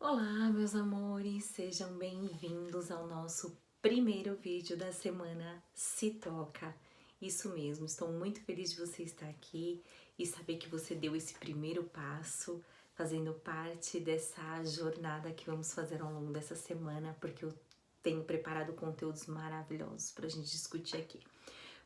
Olá, meus amores, sejam bem-vindos ao nosso primeiro vídeo da semana Se Toca. Isso mesmo, estou muito feliz de você estar aqui e saber que você deu esse primeiro passo, fazendo parte dessa jornada que vamos fazer ao longo dessa semana, porque eu tenho preparado conteúdos maravilhosos para a gente discutir aqui.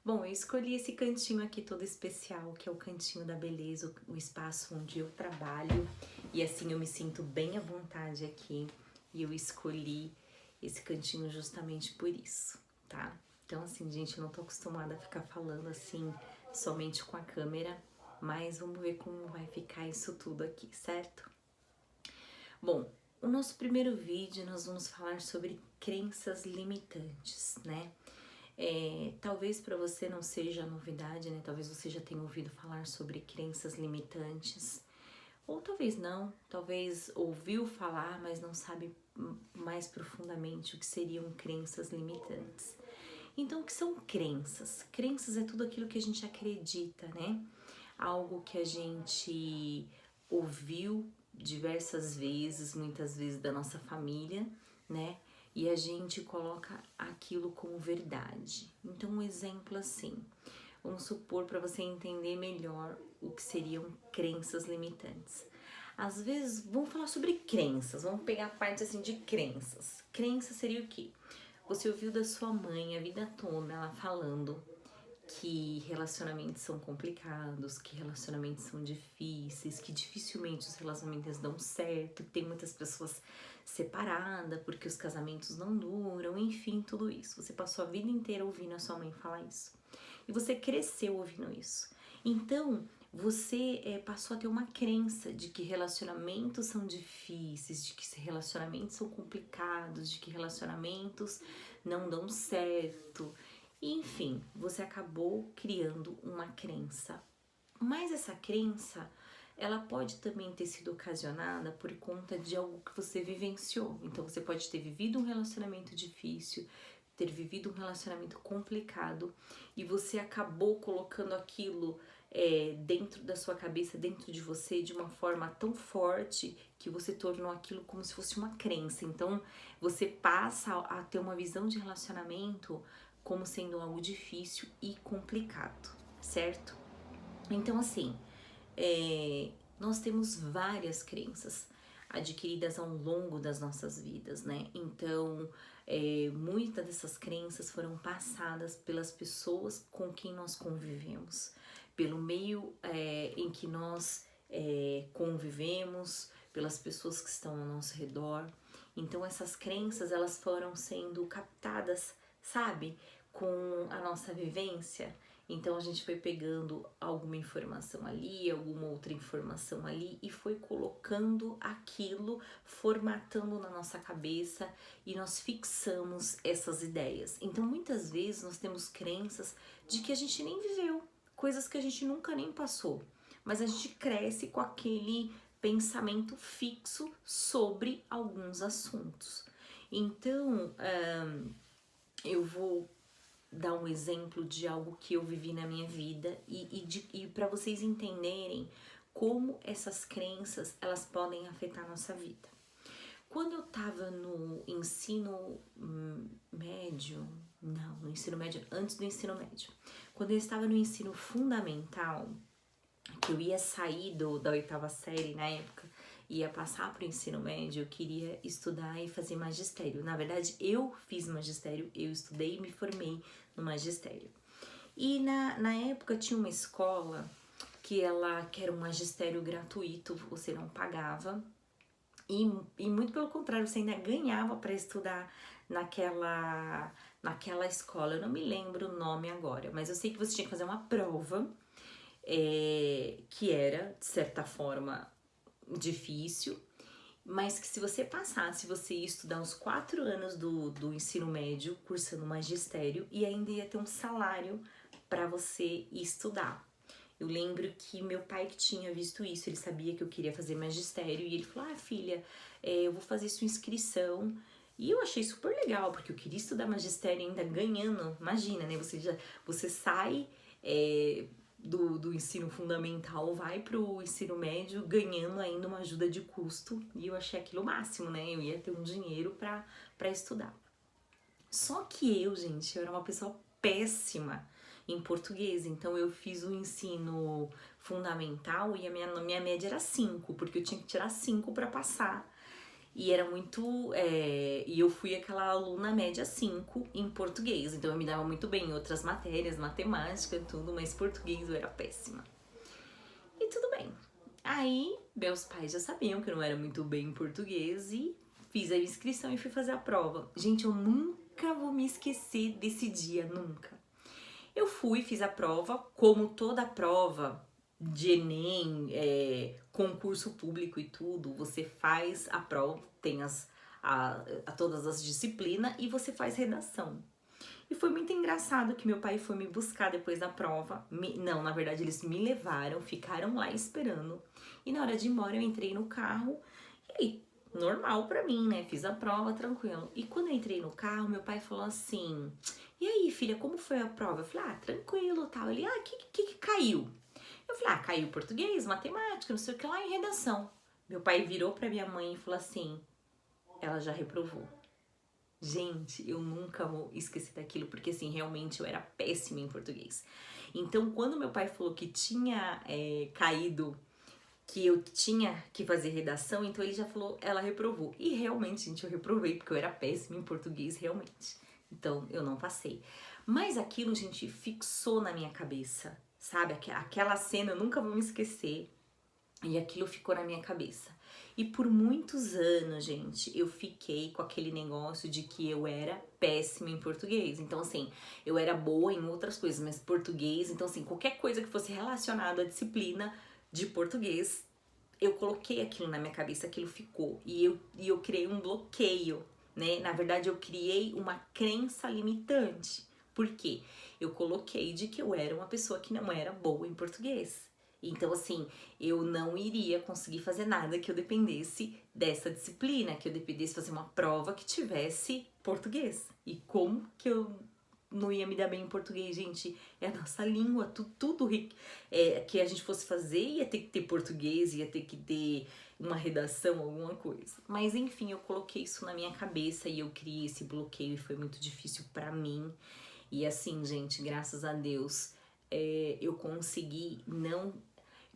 Bom, eu escolhi esse cantinho aqui todo especial, que é o cantinho da beleza, o espaço onde eu trabalho, e assim eu me sinto bem à vontade aqui, e eu escolhi esse cantinho justamente por isso, tá? Então assim, gente, eu não tô acostumada a ficar falando assim, somente com a câmera, mas vamos ver como vai ficar isso tudo aqui, certo? Bom, o nosso primeiro vídeo nós vamos falar sobre crenças limitantes, né? Talvez para você não seja novidade, né? Talvez você já tenha ouvido falar sobre crenças limitantes, ou talvez não, talvez ouviu falar, mas não sabe mais profundamente o que seriam crenças limitantes. Então, o que são crenças? Crenças é tudo aquilo que a gente acredita, né? Algo que a gente ouviu diversas vezes, muitas vezes da nossa família, né? E a gente coloca aquilo como verdade. Então, um exemplo assim, vamos supor para você entender melhor o que seriam crenças limitantes. Às vezes, vamos falar sobre crenças, vamos pegar a parte assim de crenças. Crença seria o quê? Você ouviu da sua mãe a vida toda ela falando que relacionamentos são complicados, que relacionamentos são difíceis, que dificilmente os relacionamentos dão certo, que tem muitas pessoas separadas porque os casamentos não duram, enfim, tudo isso. Você passou a vida inteira ouvindo a sua mãe falar isso. E você cresceu ouvindo isso. Então, você passou a ter uma crença de que relacionamentos são difíceis, de que relacionamentos são complicados, de que relacionamentos não dão certo. Enfim, você acabou criando uma crença. Mas essa crença, ela pode também ter sido ocasionada por conta de algo que você vivenciou. Então, você pode ter vivido um relacionamento difícil, ter vivido um relacionamento complicado e você acabou colocando aquilo dentro da sua cabeça, dentro de você, de uma forma tão forte que você tornou aquilo como se fosse uma crença. Então, você passa a ter uma visão de relacionamento como sendo algo difícil e complicado, certo? Então, assim, nós temos várias crenças adquiridas ao longo das nossas vidas, né? Então, muitas dessas crenças foram passadas pelas pessoas com quem nós convivemos, pelo meio em que nós convivemos, pelas pessoas que estão ao nosso redor. Então, essas crenças, elas foram sendo captadas, sabe? Com a nossa vivência. Então a gente foi pegando alguma informação ali, alguma outra informação ali e foi colocando aquilo, formatando na nossa cabeça e nós fixamos essas ideias. Então muitas vezes nós temos crenças de que a gente nem viveu, coisas que a gente nunca nem passou, mas a gente cresce com aquele pensamento fixo sobre alguns assuntos. Então eu vou dar um exemplo de algo que eu vivi na minha vida e para vocês entenderem como essas crenças elas podem afetar a nossa vida. Quando eu tava no ensino médio, não, no ensino médio, antes do ensino médio, quando eu estava no ensino fundamental, que eu ia sair da oitava série na época, ia passar para o ensino médio, eu queria estudar e fazer magistério. Na verdade, eu fiz magistério, eu estudei e me formei no magistério. E na época tinha uma escola que era um magistério gratuito, você não pagava. E muito pelo contrário, você ainda ganhava para estudar naquela escola. Eu não me lembro o nome agora, mas eu sei que você tinha que fazer uma prova que era, de certa forma, difícil, mas que se você passasse, você ia estudar os 4 anos do ensino médio, cursando magistério, e ainda ia ter um salário para você estudar. Eu lembro que meu pai que tinha visto isso, ele sabia que eu queria fazer magistério, e ele falou, filha, eu vou fazer sua inscrição. E eu achei super legal, porque eu queria estudar magistério ainda ganhando, imagina, né, você sai do ensino fundamental vai pro ensino médio ganhando ainda uma ajuda de custo, e eu achei aquilo o máximo, né? Eu ia ter um dinheiro pra estudar. Só que eu, gente, eu era uma pessoa péssima em português, então eu fiz o ensino fundamental e a minha média era 5, porque eu tinha que tirar 5 para passar. E era muito. E eu fui aquela aluna média 5 em português, então eu me dava muito bem em outras matérias, matemática, tudo, mas português eu era péssima. E tudo bem. Aí, meus pais já sabiam que eu não era muito bem em português e fiz a inscrição e fui fazer a prova. Gente, eu nunca vou me esquecer desse dia, nunca. Eu fui, fiz a prova, como toda prova de Enem, concurso público e tudo, você faz a prova, tem todas as disciplinas e você faz redação. E foi muito engraçado que meu pai foi me buscar depois da prova. Não, na verdade eles me levaram, ficaram lá esperando. E na hora de ir embora eu entrei no carro e aí, normal pra mim, né? Fiz a prova, tranquilo. E quando eu entrei no carro, meu pai falou assim: e aí, filha, como foi a prova? Eu falei: tranquilo, tal. Ele: que caiu? Eu falei: caiu português, matemática, não sei o que lá, em redação. Meu pai virou pra minha mãe e falou assim: ela já reprovou. Gente, eu nunca vou esquecer daquilo, porque assim, realmente eu era péssima em português. Então, quando meu pai falou que tinha caído, que eu tinha que fazer redação, então ele já falou, ela reprovou. E realmente, gente, eu reprovei, porque eu era péssima em português, realmente. Então, eu não passei. Mas aquilo, gente, fixou na minha cabeça, sabe? Aquela cena eu nunca vou me esquecer. E aquilo ficou na minha cabeça. E por muitos anos, gente, eu fiquei com aquele negócio de que eu era péssima em português. Então, assim, eu era boa em outras coisas, mas português, então, assim, qualquer coisa que fosse relacionada à disciplina de português, eu coloquei aquilo na minha cabeça, aquilo ficou. E eu criei um bloqueio, né? Na verdade, eu criei uma crença limitante. Por quê? Eu coloquei de que eu era uma pessoa que não era boa em português. Então, assim, eu não iria conseguir fazer nada que eu dependesse dessa disciplina, que eu dependesse fazer uma prova que tivesse português. E como que eu não ia me dar bem em português, gente? É a nossa língua, tudo que a gente fosse fazer ia ter que ter português, ia ter que ter uma redação, alguma coisa. Mas enfim, eu coloquei isso na minha cabeça e eu criei esse bloqueio e foi muito difícil pra mim. E assim, gente, graças a Deus, eu consegui não...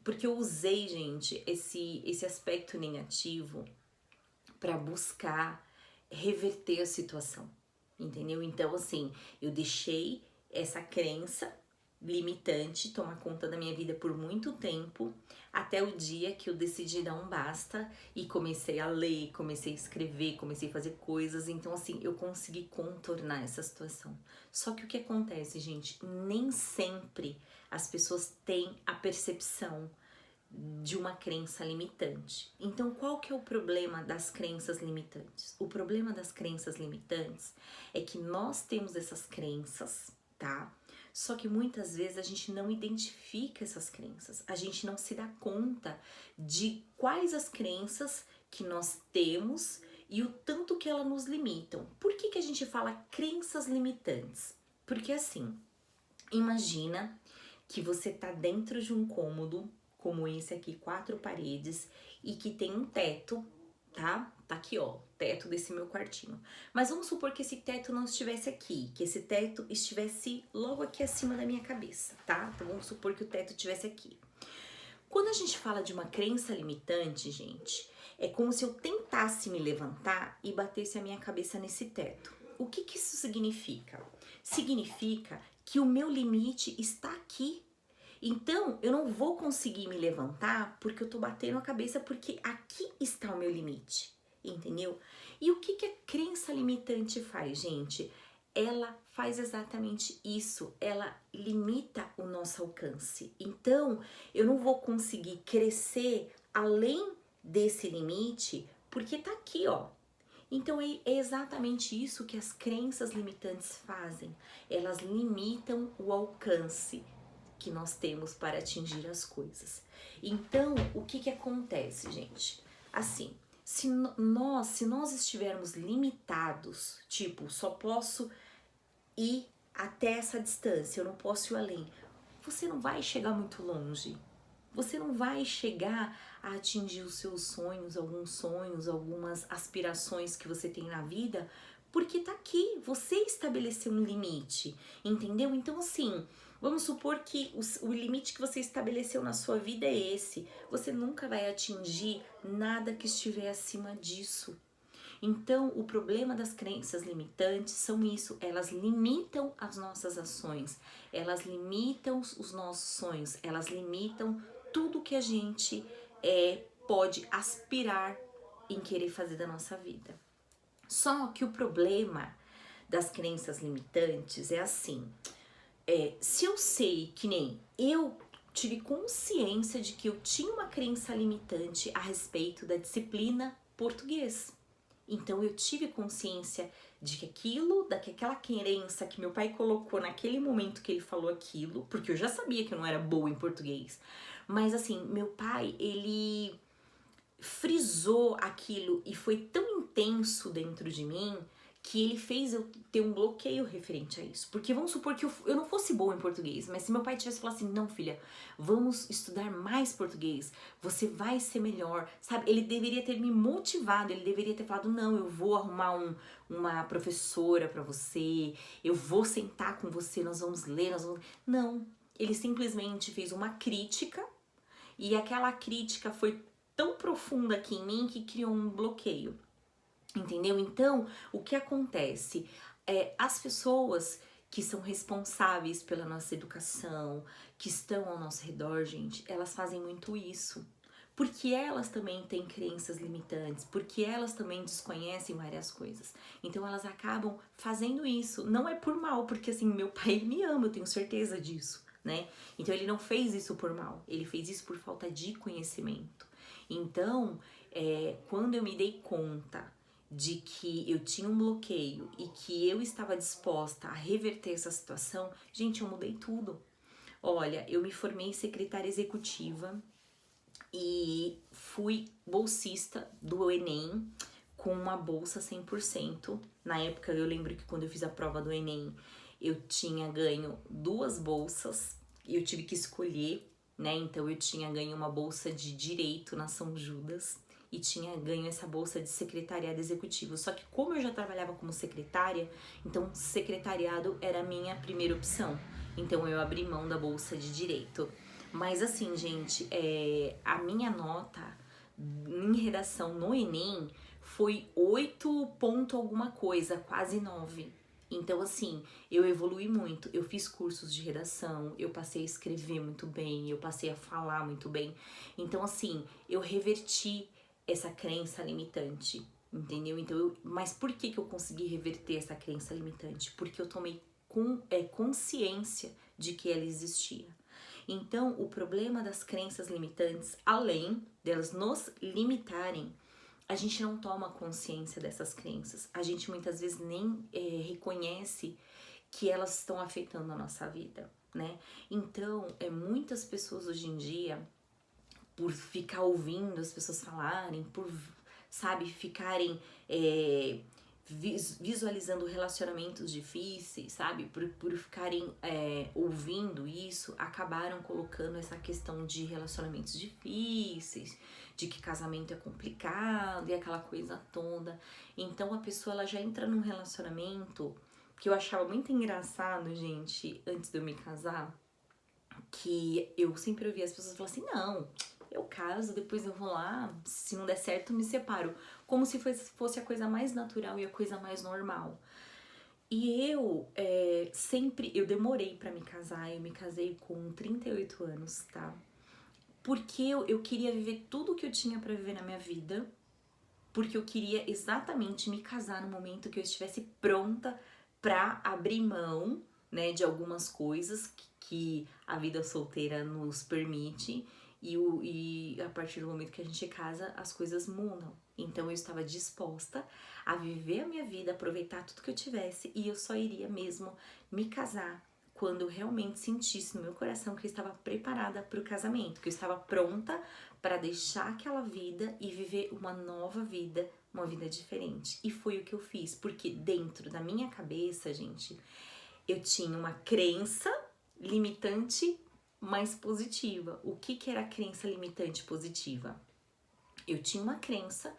Porque eu usei, gente, esse aspecto negativo para buscar reverter a situação, entendeu? Então, assim, eu deixei essa crença limitante tomar conta da minha vida por muito tempo, até o dia que eu decidi dar um basta e comecei a ler, comecei a escrever, comecei a fazer coisas. Então, assim, eu consegui contornar essa situação. Só que o que acontece, gente, nem sempre as pessoas têm a percepção de uma crença limitante. Então, qual que é o problema das crenças limitantes? O problema das crenças limitantes é que nós temos essas crenças, tá? Só que muitas vezes a gente não identifica essas crenças, a gente não se dá conta de quais as crenças que nós temos e o tanto que elas nos limitam. Por que a gente fala crenças limitantes? Porque assim, imagina que você tá dentro de um cômodo como esse aqui, 4 paredes, e que tem um teto, tá? Tá aqui, ó, teto desse meu quartinho. Mas vamos supor que esse teto não estivesse aqui, que esse teto estivesse logo aqui acima da minha cabeça, tá? Então vamos supor que o teto estivesse aqui. Quando a gente fala de uma crença limitante, gente, é como se eu tentasse me levantar e batesse a minha cabeça nesse teto. O que isso significa? Significa que o meu limite está aqui. Então, eu não vou conseguir me levantar porque eu tô batendo a cabeça, porque aqui está o meu limite, entendeu? E o que a crença limitante faz, gente? Ela faz exatamente isso, ela limita o nosso alcance. Então, eu não vou conseguir crescer além desse limite porque tá aqui, ó. Então, é exatamente isso que as crenças limitantes fazem. Elas limitam o alcance que nós temos para atingir as coisas. Então, o que acontece, gente? Assim, se nós estivermos limitados, tipo, só posso ir até essa distância, eu não posso ir além. você não vai chegar muito longe. Você não vai chegar a atingir os seus sonhos, algumas aspirações que você tem na vida, porque tá aqui, você estabeleceu um limite, entendeu? Então assim, vamos supor que o limite que você estabeleceu na sua vida é esse. Você nunca vai atingir nada que estiver acima disso. Então, o problema das crenças limitantes são isso, elas limitam as nossas ações, elas limitam os nossos sonhos, elas limitam tudo que a gente pode aspirar em querer fazer da nossa vida. Só que o problema das crenças limitantes é assim, se eu sei que nem eu tive consciência de que eu tinha uma crença limitante a respeito da disciplina português. Então eu tive consciência de que daquela crença que meu pai colocou naquele momento que ele falou aquilo, porque eu já sabia que eu não era boa em português. Mas assim, meu pai, ele frisou aquilo e foi tão intenso dentro de mim que ele fez eu ter um bloqueio referente a isso. Porque vamos supor que eu não fosse boa em português, mas se meu pai tivesse falado assim, não filha, vamos estudar mais português, você vai ser melhor, sabe? Ele deveria ter me motivado, ele deveria ter falado, não, eu vou arrumar uma professora pra você, eu vou sentar com você, nós vamos ler, Não, ele simplesmente fez uma crítica e aquela crítica foi tão profunda aqui em mim que criou um bloqueio. Entendeu? Então, o que acontece? As pessoas que são responsáveis pela nossa educação, que estão ao nosso redor, gente, elas fazem muito isso. Porque elas também têm crenças limitantes, porque elas também desconhecem várias coisas. Então elas acabam fazendo isso. Não é por mal, porque assim, meu pai me ama, eu tenho certeza disso, né? Então ele não fez isso por mal, ele fez isso por falta de conhecimento. Então, quando eu me dei conta de que eu tinha um bloqueio e que eu estava disposta a reverter essa situação, gente, eu mudei tudo. Olha, eu me formei secretária executiva e fui bolsista do Enem com uma bolsa 100%. Na época, eu lembro que quando eu fiz a prova do Enem, eu tinha ganho 2 bolsas e eu tive que escolher, né? Então, eu tinha ganho uma bolsa de Direito na São Judas e tinha ganho essa bolsa de secretariado executivo. Só que como eu já trabalhava como secretária, então secretariado era a minha primeira opção. Então eu abri mão da bolsa de Direito. Mas assim, gente, a minha nota em redação no Enem foi 8 ponto alguma coisa, quase 9. Então, assim, eu evolui muito. Eu fiz cursos de redação, eu passei a escrever muito bem, eu passei a falar muito bem. Então, assim, eu reverti essa crença limitante, entendeu? Então, mas por que eu consegui reverter essa crença limitante? Porque eu tomei consciência de que ela existia. Então, o problema das crenças limitantes, além delas nos limitarem, a gente não toma consciência dessas crenças. A gente muitas vezes nem reconhece que elas estão afetando a nossa vida, né? Então, muitas pessoas hoje em dia, por ficar ouvindo as pessoas falarem, por, sabe, ficarem visualizando relacionamentos difíceis, sabe, por ficarem ouvindo isso, acabaram colocando essa questão de relacionamentos difíceis, de que casamento é complicado e aquela coisa toda. Então a pessoa ela já entra num relacionamento que eu achava muito engraçado, gente, antes de eu me casar, que eu sempre ouvia as pessoas falar assim, não, eu caso, depois eu vou lá, se não der certo, me separo. Como se fosse a coisa mais natural e a coisa mais normal. E eu eu demorei pra me casar, eu me casei com 38 anos, tá? Porque eu queria viver tudo que eu tinha pra viver na minha vida, porque eu queria exatamente me casar no momento que eu estivesse pronta pra abrir mão, né, de algumas coisas que a vida solteira nos permite e a partir do momento que a gente casa, as coisas mudam. Então eu estava disposta a viver a minha vida, aproveitar tudo que eu tivesse e eu só iria mesmo me casar quando eu realmente sentisse no meu coração que eu estava preparada para o casamento, que eu estava pronta para deixar aquela vida e viver uma nova vida, uma vida diferente. E foi o que eu fiz, porque dentro da minha cabeça, gente, eu tinha uma crença limitante mais positiva. O que que era a crença limitante positiva? Eu tinha uma crença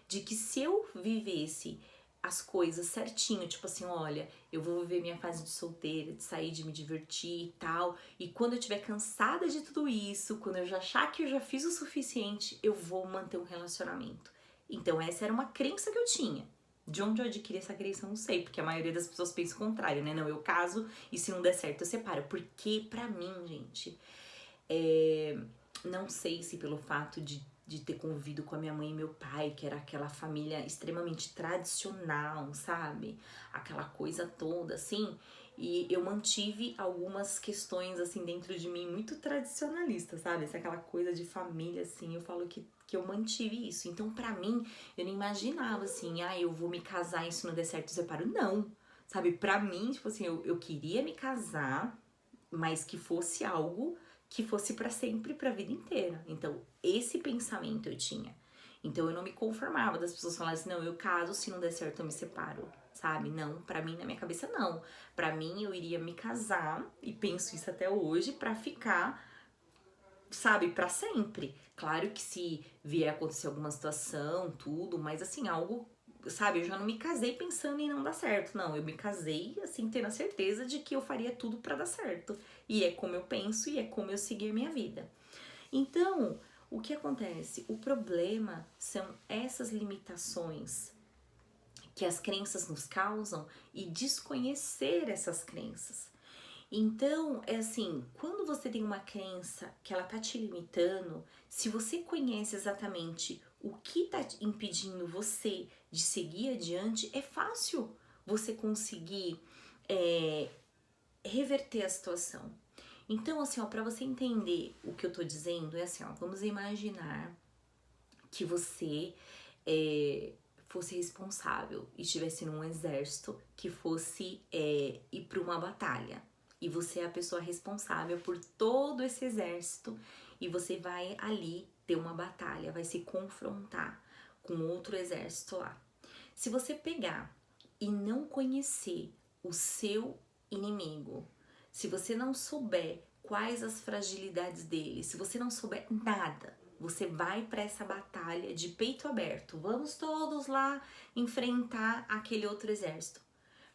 de que se eu vivesse as coisas certinho, tipo assim, olha, eu vou viver minha fase de solteira, de sair, de me divertir e tal, e quando eu estiver cansada de tudo isso, quando eu já achar que eu já fiz o suficiente, eu vou manter um relacionamento. Então essa era uma crença que eu tinha. De onde eu adquiri essa crença, eu não sei, porque a maioria das pessoas pensa o contrário, né? Não, eu caso e se não der certo eu separo. Porque pra mim, gente, não sei se pelo fato de ter convivido com a minha mãe e meu pai, que era aquela família extremamente tradicional, sabe? Aquela coisa toda, assim. E eu mantive algumas questões, assim, dentro de mim muito tradicionalistas, sabe? Aquela coisa de família, assim, eu falo que eu mantive isso. Então, pra mim, eu não imaginava, assim, eu vou me casar e se não der certo eu separo. Não, sabe? Pra mim, tipo assim, eu queria me casar, mas que fosse algo que fosse para sempre, para a vida inteira. Então, esse pensamento eu tinha. Então, eu não me conformava das pessoas falarem assim, não, eu caso, se não der certo eu me separo, sabe? Não, pra mim, na minha cabeça, não. Pra mim, eu iria me casar, e penso isso até hoje, pra ficar, sabe, pra sempre. Claro que se vier acontecer alguma situação, tudo, mas assim, algo, sabe, eu já não me casei pensando em não dar certo, não, eu me casei, assim, tendo a certeza de que eu faria tudo pra dar certo, e é como eu penso e é como eu segui a minha vida. Então, o que acontece? O problema são essas limitações que as crenças nos causam e desconhecer essas crenças. Então, é assim, quando você tem uma crença que ela tá te limitando, se você conhece exatamente o que tá impedindo você de seguir adiante, é fácil você conseguir reverter a situação. Então, assim, ó, pra você entender o que eu tô dizendo, é assim, ó, vamos imaginar que você fosse responsável e estivesse num exército que fosse ir para uma batalha. E você é a pessoa responsável por todo esse exército e você vai ali ter uma batalha, vai se confrontar com outro exército lá. Se você pegar e não conhecer o seu inimigo, se você não souber quais as fragilidades dele, se você não souber nada, você vai para essa batalha de peito aberto. Vamos todos lá enfrentar aquele outro exército.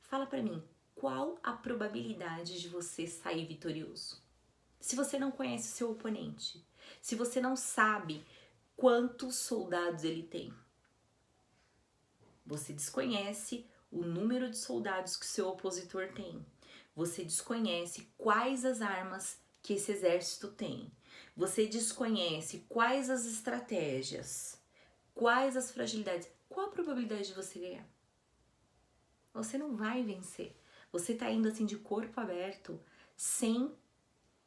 Fala para mim, qual a probabilidade de você sair vitorioso? Se você não conhece o seu oponente, se você não sabe quantos soldados ele tem, você desconhece o número de soldados que o seu opositor tem. Você desconhece quais as armas que esse exército tem. Você desconhece quais as estratégias, quais as fragilidades. Qual a probabilidade de você ganhar? Você não vai vencer. Você tá indo assim de corpo aberto, sem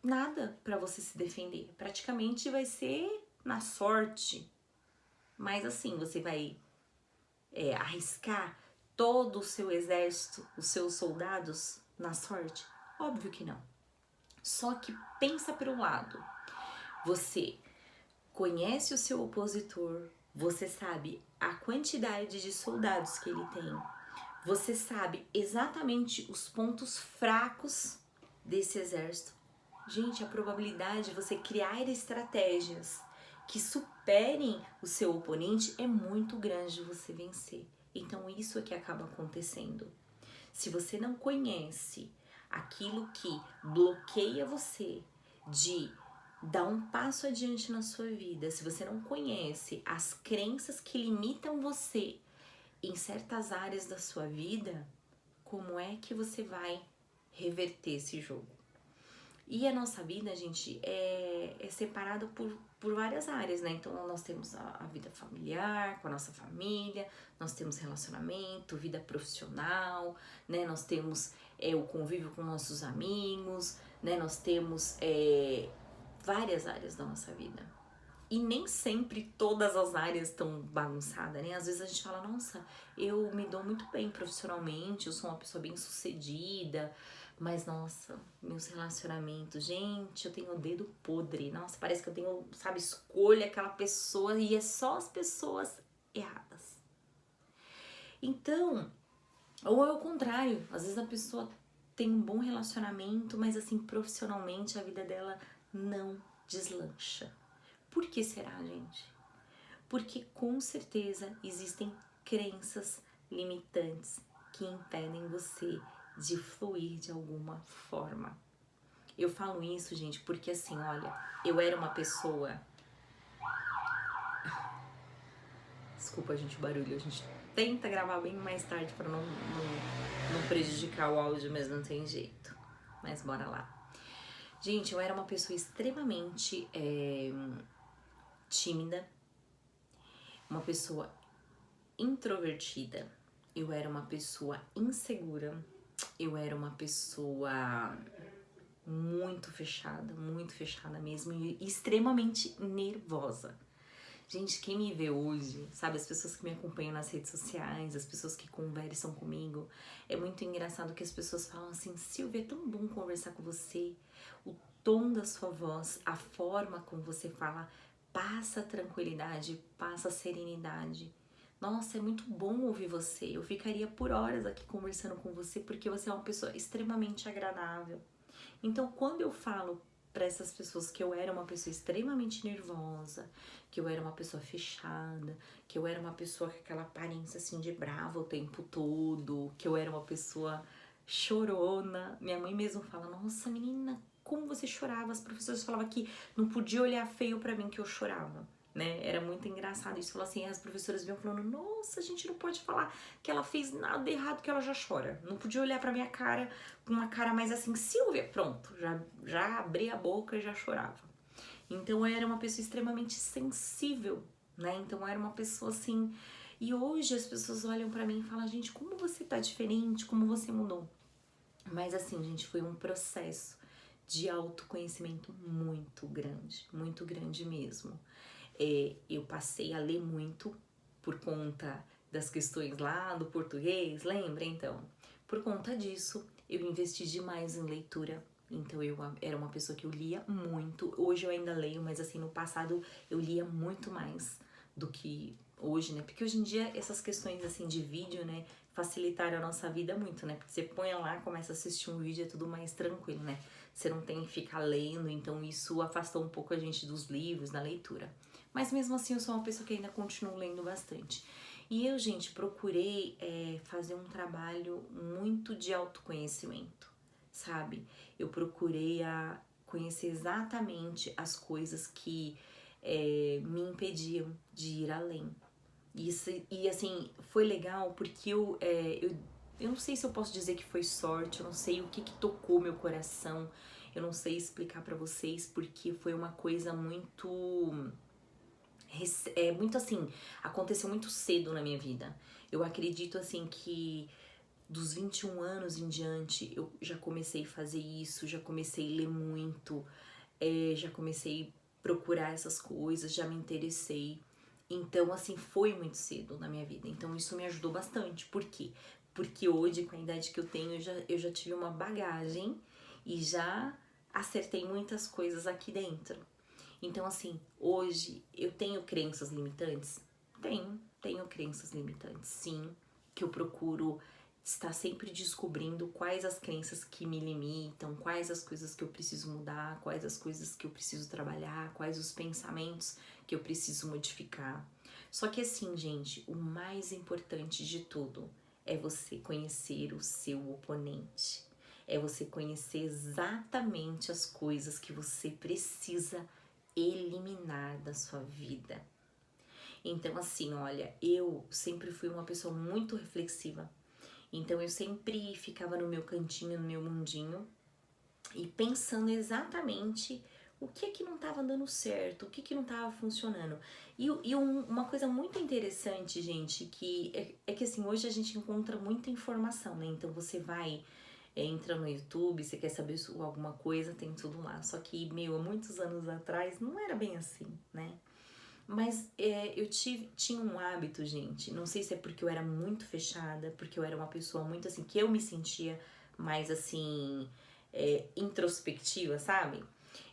nada para você se defender. Praticamente vai ser na sorte. Mas assim, você vai arriscar todo o seu exército, os seus soldados na sorte? Óbvio que não. Só que pensa pelo lado. Você conhece o seu opositor, você sabe a quantidade de soldados que ele tem, você sabe exatamente os pontos fracos desse exército. Gente, a probabilidade de você criar estratégias que superem o seu oponente é muito grande de você vencer. Então isso é que acaba acontecendo. Se você não conhece aquilo que bloqueia você de dar um passo adiante na sua vida, se você não conhece as crenças que limitam você em certas áreas da sua vida, como é que você vai reverter esse jogo? E a nossa vida, gente, é separada por várias áreas, né? Então, nós temos a vida familiar, com a nossa família, nós temos relacionamento, vida profissional, né? Nós temos o convívio com nossos amigos, né? Nós temos várias áreas da nossa vida. E nem sempre todas as áreas estão bagunçadas, né? Às vezes a gente fala, nossa, eu me dou muito bem profissionalmente, eu sou uma pessoa bem sucedida, mas nossa, meus relacionamentos, gente, eu tenho o dedo podre. Nossa, parece que eu tenho, sabe, escolha aquela pessoa e é só as pessoas erradas. Então, ou é o contrário, às vezes a pessoa tem um bom relacionamento, mas assim, profissionalmente a vida dela não deslancha. Por que será, gente? Porque com certeza existem crenças limitantes que impedem você de fluir de alguma forma. Eu falo isso, gente, porque assim, olha, eu era uma pessoa... Desculpa, gente, o barulho. A gente tenta gravar bem mais tarde para não prejudicar o áudio, mas não tem jeito. Mas bora lá. Gente, eu era uma pessoa extremamente tímida, uma pessoa introvertida, eu era uma pessoa insegura, eu era uma pessoa muito fechada mesmo e extremamente nervosa. Gente, quem me vê hoje, sabe, as pessoas que me acompanham nas redes sociais, as pessoas que conversam comigo, é muito engraçado que as pessoas falam assim: Silvia, é tão bom conversar com você, o tom da sua voz, a forma como você fala, passa tranquilidade, passa serenidade. Nossa, é muito bom ouvir você, eu ficaria por horas aqui conversando com você porque você é uma pessoa extremamente agradável. Então, quando eu falo para essas pessoas que eu era uma pessoa extremamente nervosa, que eu era uma pessoa fechada, que eu era uma pessoa com aquela aparência assim de brava o tempo todo, que eu era uma pessoa chorona, minha mãe mesmo fala: nossa, menina, como você chorava? As professoras falavam que não podia olhar feio para mim que eu chorava. Né? Era muito engraçado isso. Falou assim, as professoras vinham falando: nossa, a gente não pode falar que ela fez nada errado, que ela já chora. Não podia olhar pra minha cara com uma cara mais assim, Silvia, pronto, já abri a boca e já chorava. Então eu era uma pessoa extremamente sensível, né? Então eu era uma pessoa assim. E hoje as pessoas olham pra mim e falam: gente, como você tá diferente, como você mudou. Mas assim, gente, foi um processo de autoconhecimento muito grande mesmo. Eu passei a ler muito por conta das questões lá do português, lembra? Então, por conta disso, eu investi demais em leitura. Então, eu era uma pessoa que eu lia muito. Hoje eu ainda leio, mas assim, no passado eu lia muito mais do que hoje, né? Porque hoje em dia essas questões assim de vídeo, né, facilitaram a nossa vida muito, né? Porque você põe lá, começa a assistir um vídeo, é tudo mais tranquilo, né? Você não tem que ficar lendo, então isso afastou um pouco a gente dos livros, da leitura. Mas mesmo assim eu sou uma pessoa que ainda continuo lendo bastante. E eu, gente, procurei fazer um trabalho muito de autoconhecimento, sabe? Eu procurei conhecer exatamente as coisas que me impediam de ir além. E assim, foi legal porque eu não sei se eu posso dizer que foi sorte, eu não sei o que tocou meu coração, eu não sei explicar pra vocês porque foi uma coisa muito assim, aconteceu muito cedo na minha vida. Eu acredito assim que dos 21 anos em diante eu já comecei a fazer isso, já comecei a ler muito, já comecei a procurar essas coisas, já me interessei. Então, assim, foi muito cedo na minha vida. Então, isso me ajudou bastante. Por quê? Porque hoje, com a idade que eu tenho, eu já tive uma bagagem e já acertei muitas coisas aqui dentro. Então, assim, hoje eu tenho crenças limitantes? Tenho crenças limitantes, sim, que eu procuro estar sempre descobrindo quais as crenças que me limitam, quais as coisas que eu preciso mudar, quais as coisas que eu preciso trabalhar, quais os pensamentos que eu preciso modificar. Só que assim, gente, o mais importante de tudo é você conhecer o seu oponente. É você conhecer exatamente as coisas que você precisa eliminar da sua vida. Então, assim, olha, eu sempre fui uma pessoa muito reflexiva. Então, eu sempre ficava no meu cantinho, no meu mundinho e pensando exatamente o que não estava dando certo, o que não estava funcionando. Uma coisa muito interessante, gente, que é que assim, hoje a gente encontra muita informação, né? Então, você vai entra no YouTube, você quer saber alguma coisa, tem tudo lá. Só que, há muitos anos atrás não era bem assim, né? Mas eu tinha um hábito, gente, não sei se é porque eu era muito fechada, porque eu era uma pessoa muito assim, que eu me sentia mais assim, introspectiva, sabe?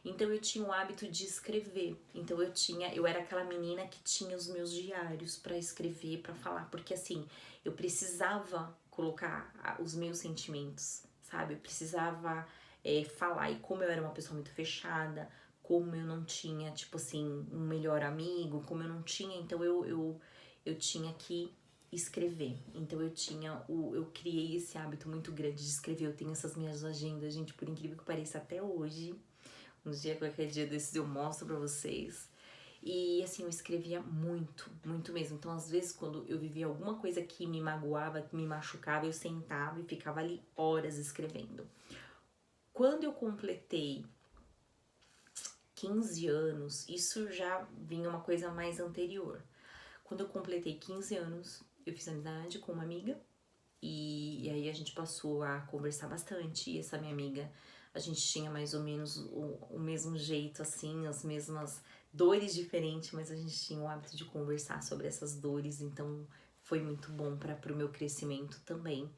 Então eu tinha o hábito de escrever. Então eu era aquela menina que tinha os meus diários para escrever, para falar, porque assim, eu precisava colocar os meus sentimentos, sabe? Eu precisava falar. E como eu era uma pessoa muito fechada, como eu não tinha, tipo assim, um melhor amigo, como eu não tinha, então eu tinha que escrever. Então eu criei esse hábito muito grande de escrever. Eu tenho essas minhas agendas, gente, por incrível que pareça, até hoje. Um dia, qualquer dia desses, eu mostro pra vocês. E assim, eu escrevia muito, muito mesmo. Então, às vezes, quando eu vivia alguma coisa que me magoava, que me machucava, eu sentava e ficava ali horas escrevendo. Quando eu completei 15 anos, isso já vinha uma coisa mais anterior. Quando eu completei 15 anos, eu fiz amizade com uma amiga e aí a gente passou a conversar bastante. E essa minha amiga, a gente tinha mais ou menos o mesmo jeito, assim, as mesmas dores diferentes, mas a gente tinha o hábito de conversar sobre essas dores, então foi muito bom para o meu crescimento também.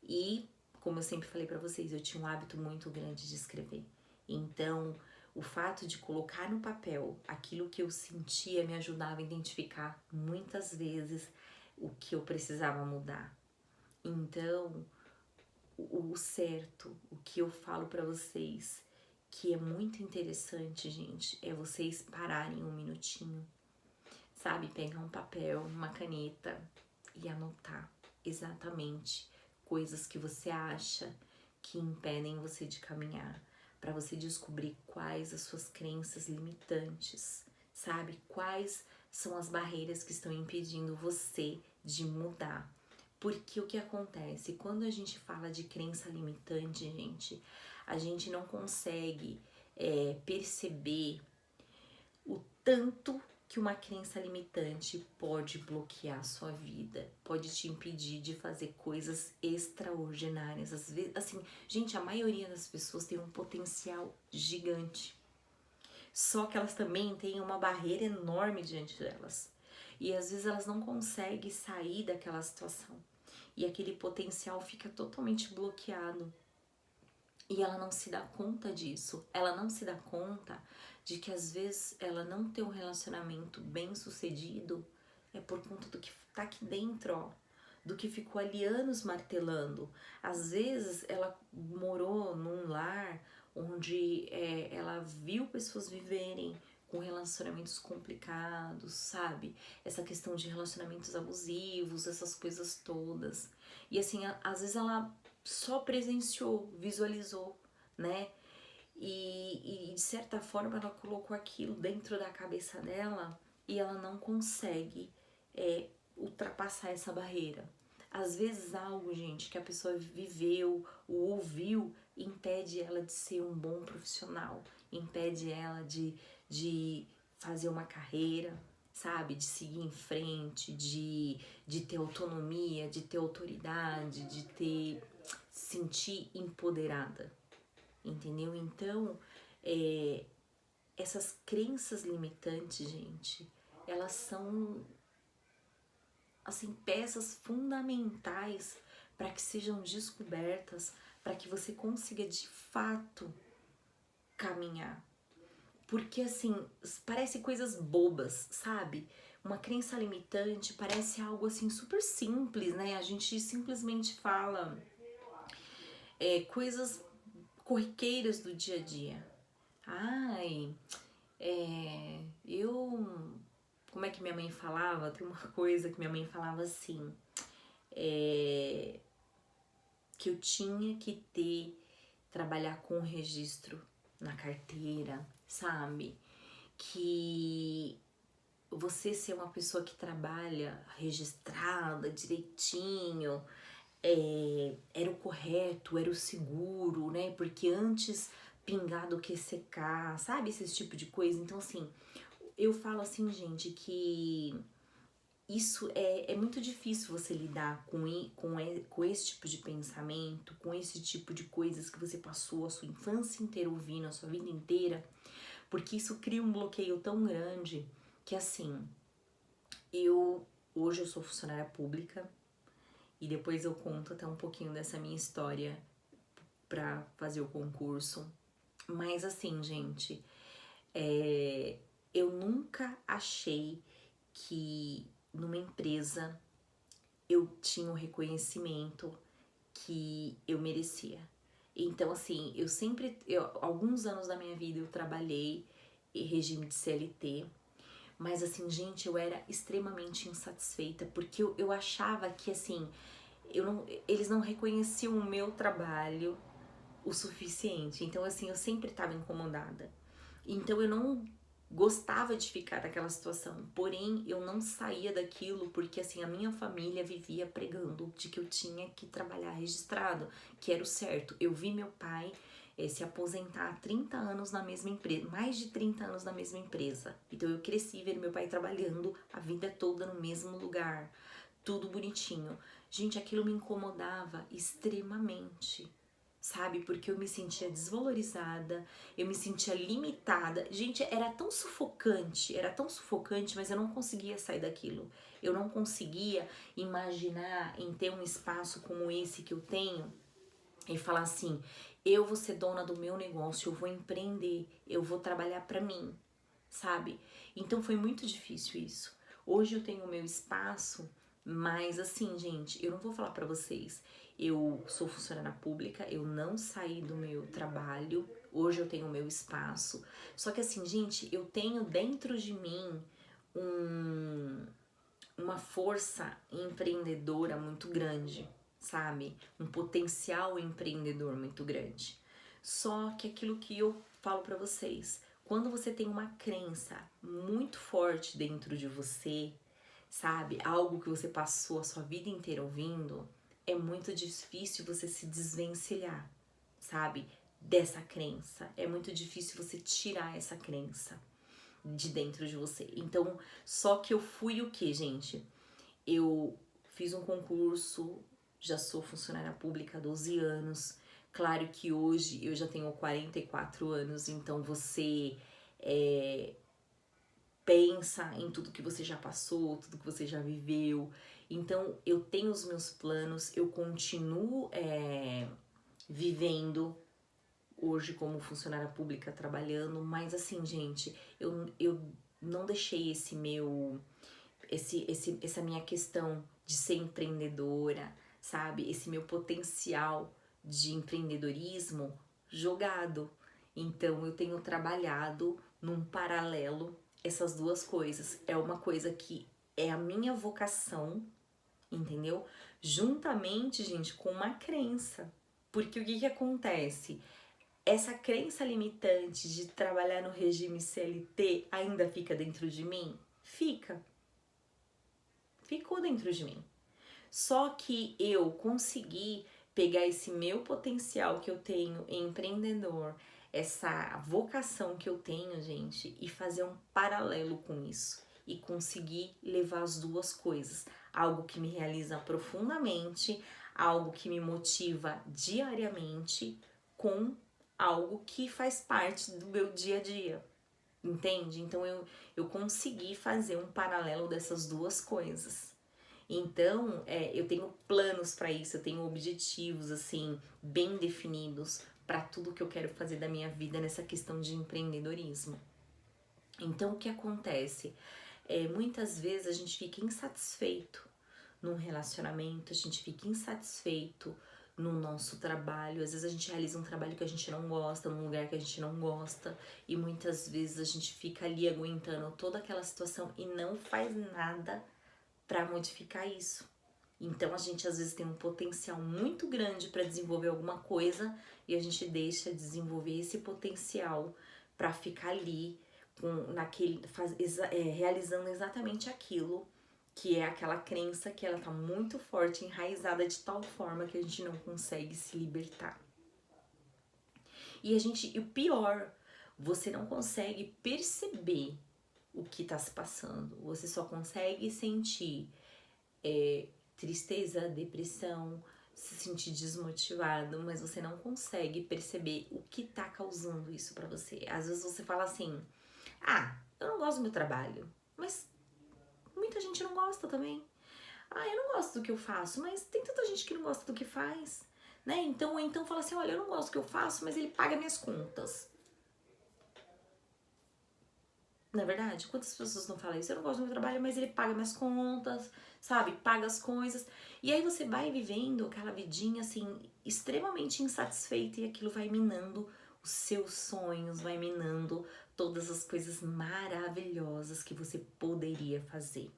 E, como eu sempre falei para vocês, eu tinha um hábito muito grande de escrever. Então, o fato de colocar no papel aquilo que eu sentia me ajudava a identificar muitas vezes o que eu precisava mudar. Então, o certo, o que eu falo para vocês, que é muito interessante, gente, é vocês pararem um minutinho, sabe? Pegar um papel, uma caneta e anotar exatamente coisas que você acha que impedem você de caminhar, para você descobrir quais as suas crenças limitantes, sabe? Quais são as barreiras que estão impedindo você de mudar. Porque o que acontece? Quando a gente fala de crença limitante, gente, a gente não consegue perceber o tanto que uma crença limitante pode bloquear a sua vida, pode te impedir de fazer coisas extraordinárias. Às vezes, assim, gente, a maioria das pessoas tem um potencial gigante. Só que elas também têm uma barreira enorme diante delas. E às vezes elas não conseguem sair daquela situação. E aquele potencial fica totalmente bloqueado. E ela não se dá conta disso. Ela não se dá conta de que às vezes ela não tem um relacionamento bem sucedido é por conta do que tá aqui dentro, ó. Do que ficou ali anos martelando. Às vezes ela morou num lar onde ela viu pessoas viverem com relacionamentos complicados, sabe? Essa questão de relacionamentos abusivos, essas coisas todas. E assim, às vezes ela só presenciou, visualizou, né? E de certa forma ela colocou aquilo dentro da cabeça dela e ela não consegue ultrapassar essa barreira. Às vezes algo, gente, que a pessoa viveu ou ouviu impede ela de ser um bom profissional, impede ela de fazer uma carreira, sabe? De seguir em frente, de ter autonomia, de ter autoridade, de ter sentir empoderada, entendeu? Então, essas crenças limitantes, gente, elas são, assim, peças fundamentais para que sejam descobertas, para que você consiga de fato caminhar. Porque, assim, parece coisas bobas, sabe? Uma crença limitante parece algo, assim, super simples, né? A gente simplesmente fala coisas corriqueiras do dia a dia. Ai, como é que minha mãe falava? Tem uma coisa que minha mãe falava assim, que eu tinha que trabalhar com registro na carteira, sabe? Que você ser uma pessoa que trabalha registrada direitinho, era o correto, era o seguro, né? Porque antes pingar do que secar, sabe? Esse tipo de coisa. Então, assim, eu falo assim, gente, que isso é muito difícil você lidar com esse tipo de pensamento, com esse tipo de coisas que você passou a sua infância inteira ouvindo, a sua vida inteira, porque isso cria um bloqueio tão grande que, assim, hoje eu sou funcionária pública e depois eu conto até um pouquinho dessa minha história pra fazer o concurso. Mas assim, gente, eu nunca achei que numa empresa eu tinha o reconhecimento que eu merecia. Então, assim, alguns anos da minha vida eu trabalhei regime de CLT. Mas assim, gente, eu era extremamente insatisfeita, porque eu achava que assim, eles não reconheciam o meu trabalho o suficiente. Então assim, eu sempre estava incomodada. Então eu não gostava de ficar naquela situação, porém eu não saía daquilo porque assim a minha família vivia pregando de que eu tinha que trabalhar registrado, que era o certo. Eu vi meu pai se aposentar há 30 anos na mesma empresa, mais de 30 anos na mesma empresa. Então eu cresci vendo meu pai trabalhando a vida toda no mesmo lugar, tudo bonitinho. Gente, aquilo me incomodava extremamente, sabe? Porque eu me sentia desvalorizada, eu me sentia limitada. Gente, era tão sufocante, mas eu não conseguia sair daquilo. Eu não conseguia imaginar em ter um espaço como esse que eu tenho e falar assim: eu vou ser dona do meu negócio, eu vou empreender, eu vou trabalhar pra mim, sabe? Então foi muito difícil isso. Hoje eu tenho o meu espaço, mas assim, gente, eu não vou falar pra vocês. Eu sou funcionária pública, eu não saí do meu trabalho. Hoje eu tenho o meu espaço. Só que assim, gente, eu tenho dentro de mim uma força empreendedora muito grande, sabe? Um potencial empreendedor muito grande. Só que aquilo que eu falo pra vocês, quando você tem uma crença muito forte dentro de você, sabe? Algo que você passou a sua vida inteira ouvindo, é muito difícil você se desvencilhar, sabe? Dessa crença. É muito difícil você tirar essa crença de dentro de você. Então, só que eu fui o que, gente? Eu fiz um concurso, já sou funcionária pública há 12 anos. Claro que hoje eu já tenho 44 anos, então você pensa em tudo que você já passou, tudo que você já viveu. Então eu tenho os meus planos, eu continuo vivendo hoje como funcionária pública trabalhando, mas assim, gente, eu não deixei essa minha questão de ser empreendedora, sabe? Esse meu potencial de empreendedorismo jogado. Então eu tenho trabalhado num paralelo essas duas coisas. É uma coisa que é a minha vocação, entendeu? Juntamente, gente, com uma crença. Porque o que acontece? Essa crença limitante de trabalhar no regime CLT ainda fica dentro de mim? Fica. Ficou dentro de mim. Só que eu consegui pegar esse meu potencial que eu tenho empreendedor, essa vocação que eu tenho, gente, e fazer um paralelo com isso. E conseguir levar as duas coisas. Algo que me realiza profundamente, algo que me motiva diariamente, com algo que faz parte do meu dia a dia. Entende? Então eu consegui fazer um paralelo dessas duas coisas. Então, eu tenho planos para isso, eu tenho objetivos assim bem definidos para tudo que eu quero fazer da minha vida nessa questão de empreendedorismo. Então, o que acontece? Muitas vezes a gente fica insatisfeito num relacionamento, a gente fica insatisfeito no nosso trabalho. Às vezes a gente realiza um trabalho que a gente não gosta, num lugar que a gente não gosta, e muitas vezes a gente fica ali aguentando toda aquela situação e não faz nada para modificar isso. Então a gente às vezes tem um potencial muito grande para desenvolver alguma coisa e a gente deixa de desenvolver esse potencial para ficar ali realizando exatamente aquilo que é aquela crença que ela tá muito forte, enraizada de tal forma que a gente não consegue se libertar. E o pior, você não consegue perceber o que tá se passando. Você só consegue sentir tristeza, depressão, se sentir desmotivado, mas você não consegue perceber o que tá causando isso pra você. Às vezes você fala assim: ah, eu não gosto do meu trabalho, mas muita gente não gosta também. Ah, eu não gosto do que eu faço, mas tem tanta gente que não gosta do que faz, né? Então fala assim: olha, eu não gosto do que eu faço, mas ele paga minhas contas. Na verdade, quantas pessoas não falam isso? Eu não gosto do meu trabalho, mas ele paga minhas contas, sabe? Paga as coisas. E aí você vai vivendo aquela vidinha assim, extremamente insatisfeita, e aquilo vai minando os seus sonhos, vai minando todas as coisas maravilhosas que você poderia fazer.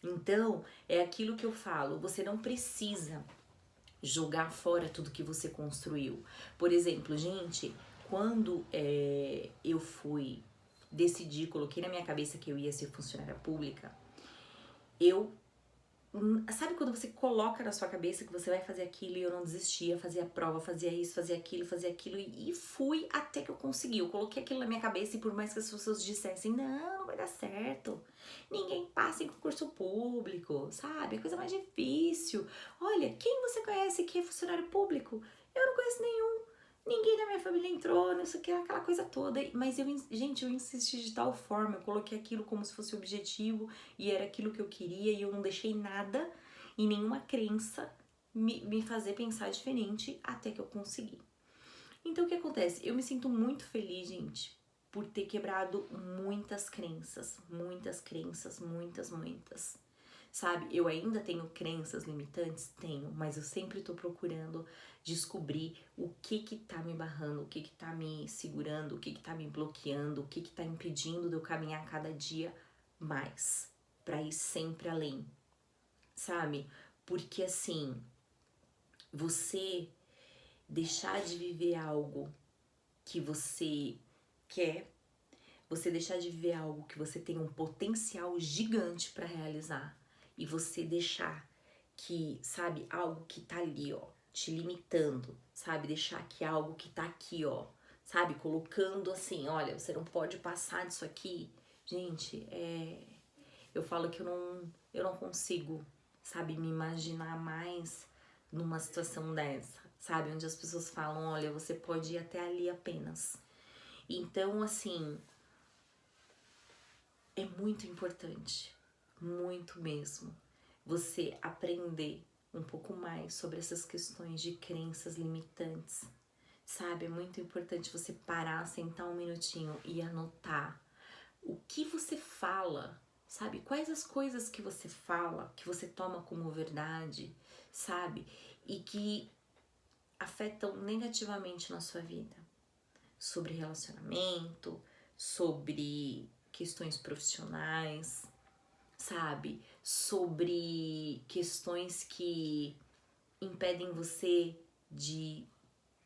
Então, é aquilo que eu falo, você não precisa jogar fora tudo que você construiu. Por exemplo, gente, quando eu decidi, coloquei na minha cabeça que eu ia ser funcionária pública, sabe quando você coloca na sua cabeça que você vai fazer aquilo, e eu não desistia, fazia a prova, fazia isso, fazia aquilo e fui até que eu consegui. Eu coloquei aquilo na minha cabeça e por mais que as pessoas dissessem, não vai dar certo, ninguém passa em concurso público, sabe? É a coisa mais difícil. Olha, quem você conhece que é funcionário público? Eu não conheço nenhum. Ninguém da minha família entrou, não sei o que, aquela coisa toda. Mas gente, eu insisti de tal forma, eu coloquei aquilo como se fosse objetivo e era aquilo que eu queria e eu não deixei nada e nenhuma crença me fazer pensar diferente até que eu consegui. Então o que acontece? Eu me sinto muito feliz, gente, por ter quebrado muitas crenças, muitas. Sabe, eu ainda tenho crenças limitantes? Tenho, mas eu sempre tô procurando descobrir o que tá me barrando, o que tá me segurando, o que tá me bloqueando, o que tá impedindo de eu caminhar cada dia mais, pra ir sempre além, sabe? Porque assim, você deixar de viver algo que você quer, você deixar de viver algo que você tem um potencial gigante pra realizar, e você deixar que, sabe, algo que tá ali, ó, te limitando, sabe, deixar que algo que tá aqui, ó, sabe, colocando assim, olha, você não pode passar disso aqui. Gente, eu falo que eu não consigo, sabe, me imaginar mais numa situação dessa, sabe, onde as pessoas falam, olha, você pode ir até ali apenas. Então, assim, é muito importante, muito mesmo, você aprender um pouco mais sobre essas questões de crenças limitantes, sabe? É muito importante você parar, sentar um minutinho e anotar o que você fala, sabe? Quais as coisas que você fala, que você toma como verdade, sabe? E que afetam negativamente na sua vida. Sobre relacionamento, sobre questões profissionais, sabe? Sobre questões que impedem você de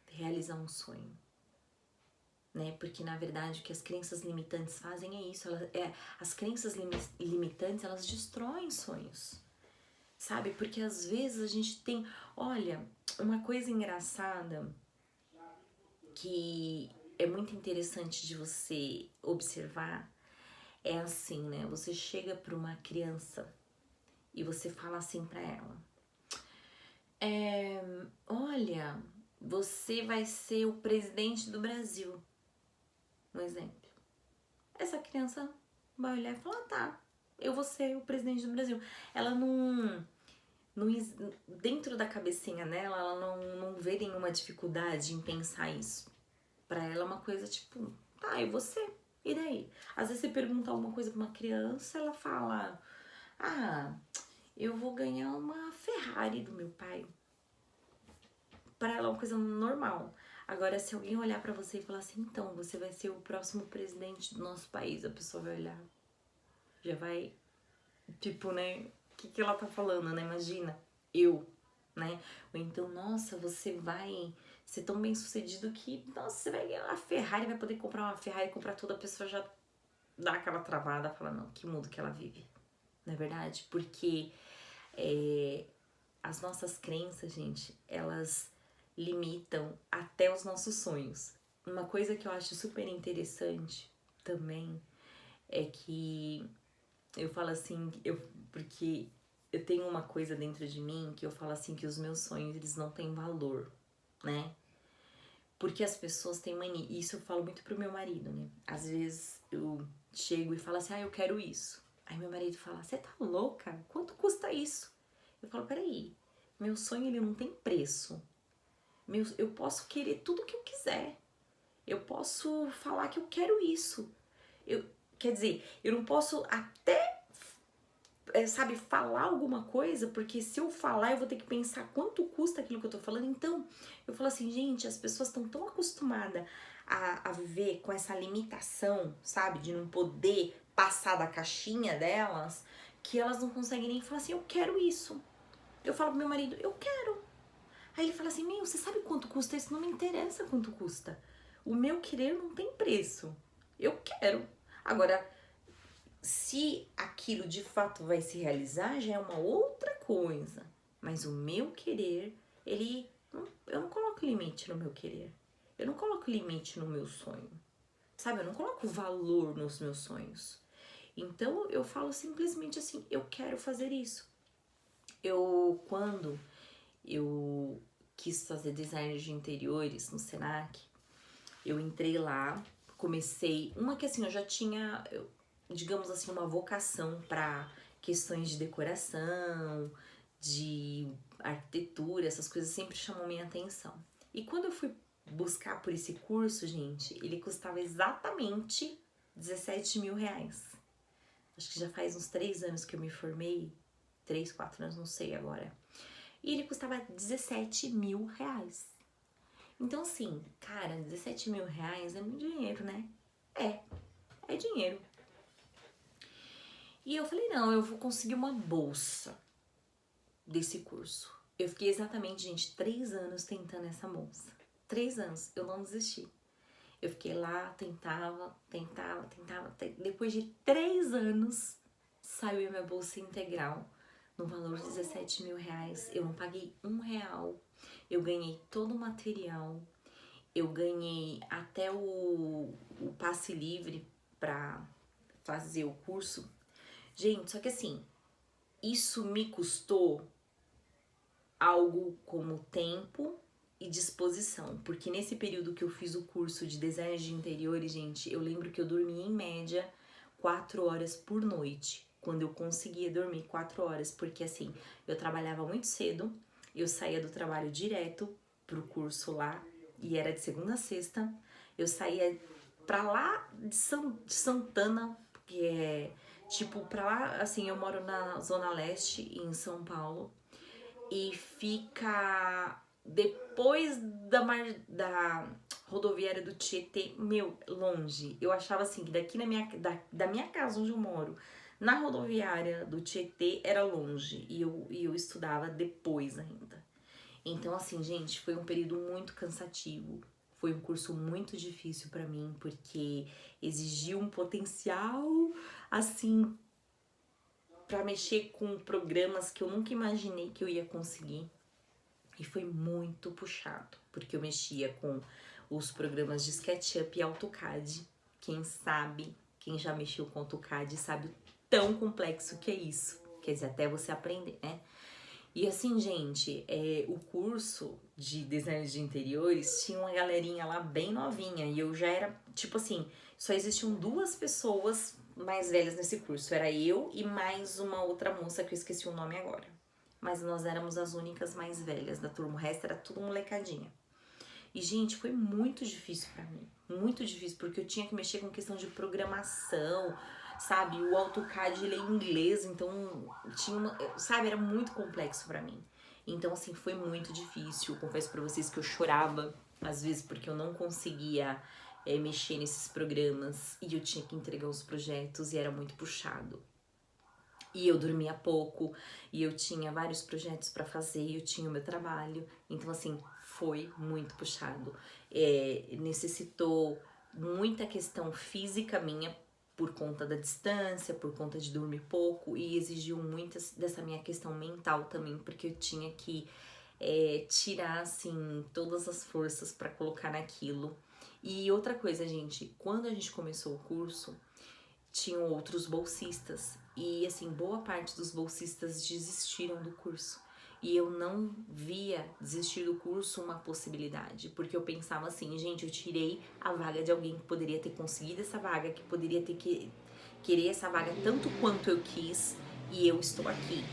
realizar um sonho, né? Porque na verdade o que as crenças limitantes fazem é isso, as crenças limitantes, elas destroem sonhos, sabe? Porque às vezes a gente tem, olha, uma coisa engraçada que é muito interessante de você observar é assim, né? Você chega para uma criança e você fala assim para ela: olha, você vai ser o presidente do Brasil, um exemplo. Essa criança vai olhar e falar: tá, eu vou ser o presidente do Brasil. Ela não dentro da cabecinha dela, ela não vê nenhuma dificuldade em pensar isso. Pra ela é uma coisa tipo, tá, eu vou ser. E daí? Às vezes você pergunta alguma coisa pra uma criança, ela fala: ah, eu vou ganhar uma Ferrari do meu pai. Pra ela é uma coisa normal. Agora, se alguém olhar pra você e falar assim, então, você vai ser o próximo presidente do nosso país, a pessoa vai olhar, já vai, tipo, né, o que ela tá falando, né? Imagina, né? Ou então, nossa, você vai ser tão bem sucedido que, nossa, você vai ganhar uma Ferrari, vai poder comprar uma Ferrari, comprar tudo, a pessoa já dá aquela travada, fala, não, que mundo que ela vive, não é verdade? Porque as nossas crenças, gente, elas limitam até os nossos sonhos. Uma coisa que eu acho super interessante também é que eu falo assim, porque eu tenho uma coisa dentro de mim que eu falo assim que os meus sonhos, eles não têm valor, né? Porque as pessoas têm mania, e isso eu falo muito pro meu marido, né? Às vezes eu chego e falo assim, eu quero isso. Aí meu marido fala, você tá louca? Quanto custa isso? Eu falo, peraí, meu sonho ele não tem preço. Eu posso querer tudo que eu quiser. Eu posso falar que eu quero isso. Quer dizer, eu não posso até, sabe, falar alguma coisa, porque se eu falar eu vou ter que pensar quanto custa aquilo que eu tô falando. Então, eu falo assim, gente, as pessoas estão tão acostumadas a viver com essa limitação, sabe? De não poder passar da caixinha delas, que elas não conseguem nem falar assim, eu quero isso. Eu falo pro meu marido, eu quero. Aí ele fala assim, meu, você sabe quanto custa isso? Não me interessa quanto custa. O meu querer não tem preço. Eu quero. Agora, se aquilo de fato vai se realizar, já é uma outra coisa. Mas o meu querer, eu não coloco limite no meu querer. Eu não coloco limite no meu sonho. Sabe, eu não coloco valor nos meus sonhos. Então, eu falo simplesmente assim, eu quero fazer isso. Quando eu quis fazer design de interiores no Senac, eu entrei lá, comecei, uma que assim, eu já tinha, digamos assim, uma vocação para questões de decoração, de arquitetura, essas coisas sempre chamam minha atenção. E quando eu fui buscar por esse curso, gente, ele custava exatamente 17 mil reais. Acho que já faz uns 3 anos que eu me formei, 3, 4 anos, não sei agora. E ele custava 17 mil reais. Então, assim, cara, 17 mil reais é muito dinheiro, né? É dinheiro. E eu falei, não, eu vou conseguir uma bolsa desse curso. Eu fiquei exatamente, gente, 3 anos tentando essa bolsa. 3 anos, eu não desisti. Eu fiquei lá, tentava. Depois de 3 anos, saiu a minha bolsa integral no valor de 17 mil reais. Eu não paguei R$1. Eu ganhei todo o material. Eu ganhei até o passe livre pra fazer o curso. Gente, só que assim, isso me custou algo como tempo e disposição, porque nesse período que eu fiz o curso de design de interiores, gente, eu lembro que eu dormia em média 4 horas por noite, quando eu conseguia dormir 4 horas, porque assim, eu trabalhava muito cedo, eu saía do trabalho direto pro curso lá, e era de segunda a sexta, eu saía pra lá de Santana, que é tipo pra lá, assim, eu moro na Zona Leste, em São Paulo, e fica depois da rodoviária do Tietê, meu, longe. Eu achava assim que daqui da minha casa onde eu moro, na rodoviária do Tietê era longe e eu estudava depois ainda. Então assim, gente, foi um período muito cansativo. Foi um curso muito difícil para mim porque exigiu um potencial assim para mexer com programas que eu nunca imaginei que eu ia conseguir. E foi muito puxado, porque eu mexia com os programas de SketchUp e AutoCAD. Quem sabe, quem já mexeu com AutoCAD sabe o tão complexo que é isso. Quer dizer, até você aprender, né? E assim, gente, o curso de design de interiores tinha uma galerinha lá bem novinha. E eu já era, tipo assim, só existiam 2 pessoas mais velhas nesse curso. Era eu e mais uma outra moça que eu esqueci o nome agora. Mas nós éramos as únicas mais velhas da turma, o resto era tudo molecadinha. E, gente, foi muito difícil pra mim. Muito difícil, porque eu tinha que mexer com questão de programação, sabe? O AutoCAD, ele é em inglês, então tinha sabe, era muito complexo pra mim. Então, assim, foi muito difícil. Eu confesso pra vocês que eu chorava, às vezes, porque eu não conseguia mexer nesses programas e eu tinha que entregar os projetos e era muito puxado. E eu dormia pouco, e eu tinha vários projetos para fazer, e eu tinha o meu trabalho. Então, assim, foi muito puxado. Necessitou muita questão física minha, por conta da distância, por conta de dormir pouco, e exigiu muitas dessa minha questão mental também, porque eu tinha que tirar, assim, todas as forças para colocar naquilo. E outra coisa, gente, quando a gente começou o curso, tinham outros bolsistas e assim, boa parte dos bolsistas desistiram do curso. E eu não via desistir do curso uma possibilidade, porque eu pensava assim, gente, eu tirei a vaga de alguém que poderia ter conseguido essa vaga, que poderia ter querer essa vaga tanto quanto eu quis, e eu estou aqui.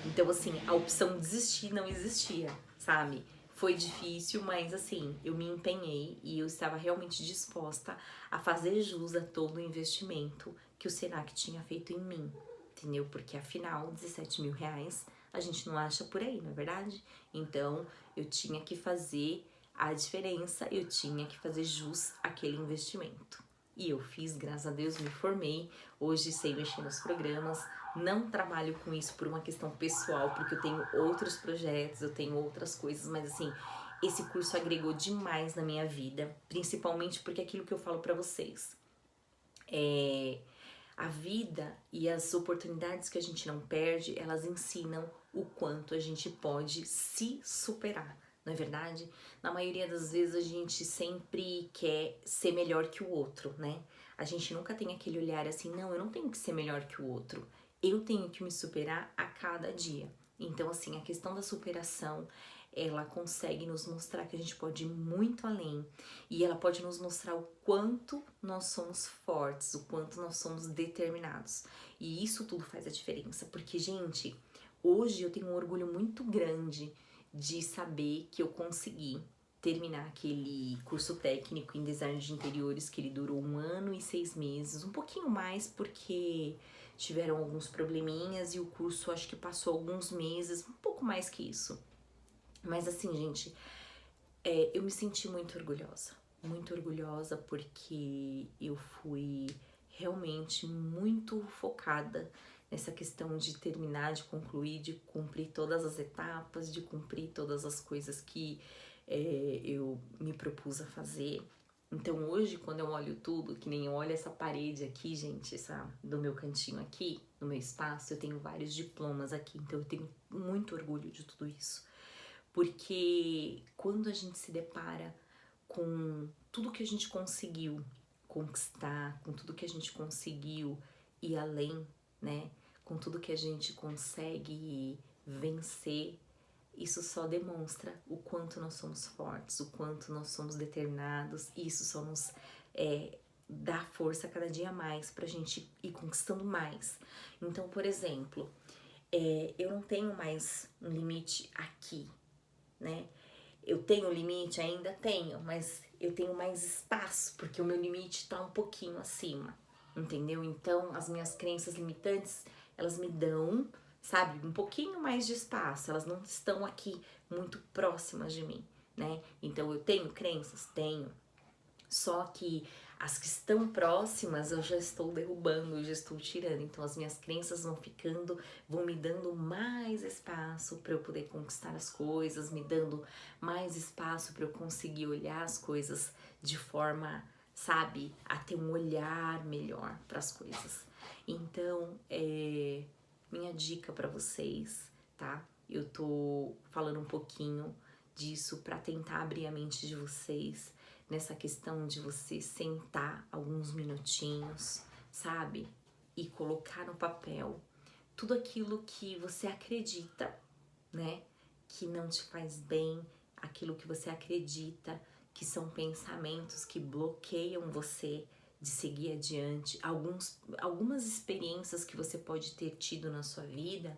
Então assim, a opção desistir não existia, sabe? Foi difícil, mas assim, eu me empenhei e eu estava realmente disposta a fazer jus a todo o investimento que o Senac tinha feito em mim, entendeu? Porque afinal, 17 mil reais a gente não acha por aí, não é verdade? Então eu tinha que fazer A diferença, eu tinha que fazer jus àquele investimento. E eu fiz, graças a Deus, me formei. Hoje sei mexer nos programas. Não trabalho com isso por uma questão pessoal, porque eu tenho outros projetos, eu tenho outras coisas, mas assim, esse curso agregou demais na minha vida, principalmente porque é aquilo que eu falo pra vocês. A vida e as oportunidades que a gente não perde, elas ensinam o quanto a gente pode se superar, não é verdade? Na maioria das vezes a gente sempre quer ser melhor que o outro, né? A gente nunca tem aquele olhar assim, não, eu não tenho que ser melhor que o outro, eu tenho que me superar a cada dia. Então, assim, a questão da superação, ela consegue nos mostrar que a gente pode ir muito além e ela pode nos mostrar o quanto nós somos fortes, o quanto nós somos determinados. E isso tudo faz a diferença, porque, gente, hoje eu tenho um orgulho muito grande de saber que eu consegui terminar aquele curso técnico em design de interiores que ele durou 1 ano e 6 meses, um pouquinho mais porque tiveram alguns probleminhas e o curso acho que passou alguns meses, um pouco mais que isso. Mas assim, gente, eu me senti muito orgulhosa porque eu fui realmente muito focada nessa questão de terminar, de concluir, de cumprir todas as etapas, de cumprir todas as coisas que eu me propus a fazer. Então hoje, quando eu olho tudo, que nem eu olho essa parede aqui, gente, essa do meu cantinho aqui, no meu espaço, eu tenho vários diplomas aqui, então eu tenho muito orgulho de tudo isso. Porque quando a gente se depara com tudo que a gente conseguiu conquistar, com tudo que a gente conseguiu ir além, né? Com tudo que a gente consegue vencer, isso só demonstra o quanto nós somos fortes, o quanto nós somos determinados, e isso só nos dá força cada dia mais pra gente ir conquistando mais. Então, por exemplo, eu não tenho mais um limite aqui, né? Eu tenho limite? Ainda tenho, mas eu tenho mais espaço, porque o meu limite tá um pouquinho acima, entendeu? Então, as minhas crenças limitantes, elas me dão, sabe, um pouquinho mais de espaço, elas não estão aqui muito próximas de mim, né? Então, eu tenho crenças? Tenho. Só que as que estão próximas eu já estou derrubando, eu já estou tirando. Então as minhas crenças vão ficando, vão me dando mais espaço para eu poder conquistar as coisas, me dando mais espaço para eu conseguir olhar as coisas de forma, sabe, a ter um olhar melhor para as coisas. Então, minha dica para vocês, tá? Eu tô falando um pouquinho disso para tentar abrir a mente de vocês nessa questão de você sentar alguns minutinhos, sabe? E colocar no papel tudo aquilo que você acredita, né? Que não te faz bem, aquilo que você acredita que são pensamentos que bloqueiam você de seguir adiante. Algumas experiências que você pode ter tido na sua vida,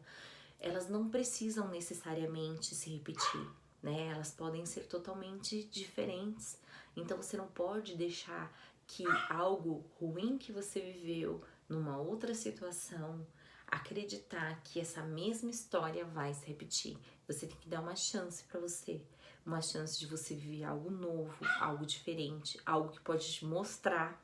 elas não precisam necessariamente se repetir, né? Elas podem ser totalmente diferentes. Então você não pode deixar que algo ruim que você viveu numa outra situação acreditar que essa mesma história vai se repetir. Você tem que dar uma chance para você, uma chance de você viver algo novo, algo diferente, algo que pode te mostrar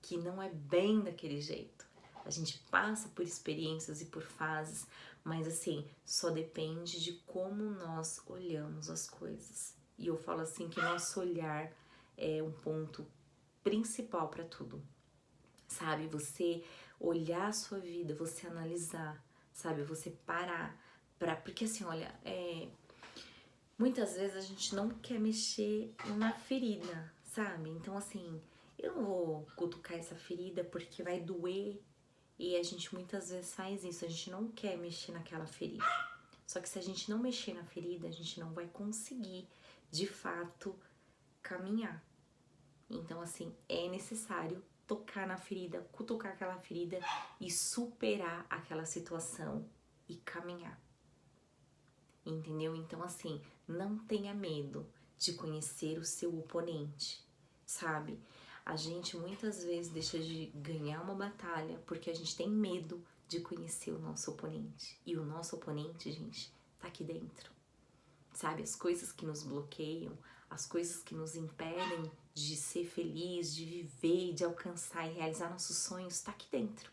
que não é bem daquele jeito. A gente passa por experiências e por fases, mas assim, só depende de como nós olhamos as coisas. E eu falo assim que nosso olhar é um ponto principal para tudo. Sabe, você olhar a sua vida, você analisar, sabe, você parar porque assim, olha, muitas vezes a gente não quer mexer na ferida, sabe? Então assim, eu não vou cutucar essa ferida porque vai doer. E a gente muitas vezes faz isso, a gente não quer mexer naquela ferida. Só que se a gente não mexer na ferida, a gente não vai conseguir, de fato, caminhar. Então, assim, é necessário tocar na ferida, cutucar aquela ferida e superar aquela situação e caminhar. Entendeu? Então, assim, não tenha medo de conhecer o seu oponente, sabe? A gente muitas vezes deixa de ganhar uma batalha porque a gente tem medo de conhecer o nosso oponente. E o nosso oponente, gente, tá aqui dentro. Sabe? As coisas que nos bloqueiam, as coisas que nos impedem de ser feliz, de viver, de alcançar e realizar nossos sonhos, está aqui dentro.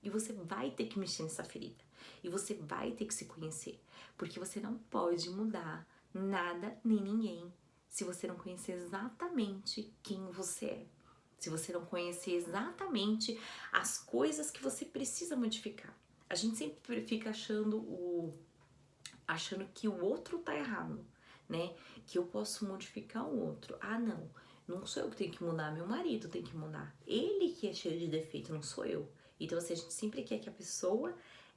E você vai ter que mexer nessa ferida. E você vai ter que se conhecer. Porque você não pode mudar nada nem ninguém se você não conhecer exatamente quem você é. Se você não conhecer exatamente as coisas que você precisa modificar. A gente sempre fica achando que o outro tá errado, né? Que eu posso modificar o outro. Ah, não sou eu que tenho que mudar, meu marido tem que mudar. Ele que é cheio de defeito, não sou eu. Então, assim, a gente sempre quer que a pessoa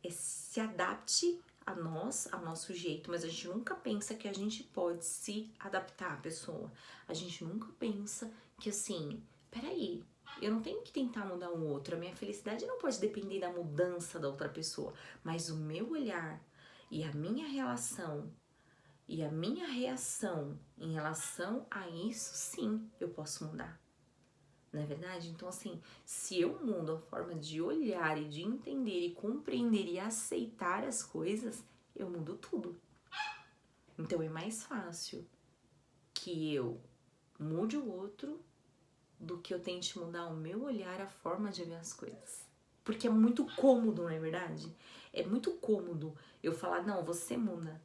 se adapte a nós, ao nosso jeito, mas a gente nunca pensa que a gente pode se adaptar à pessoa. A gente nunca pensa que, assim, peraí, eu não tenho que tentar mudar o outro. A minha felicidade não pode depender da mudança da outra pessoa, mas o meu olhar e a minha relação e a minha reação em relação a isso, sim, eu posso mudar. Não é verdade? Então, assim, se eu mudo a forma de olhar e de entender e compreender e aceitar as coisas, eu mudo tudo. Então, é mais fácil que eu mude o outro do que eu tente mudar o meu olhar, a forma de ver as coisas. Porque é muito cômodo, não é verdade? É muito cômodo eu falar, não, você muda,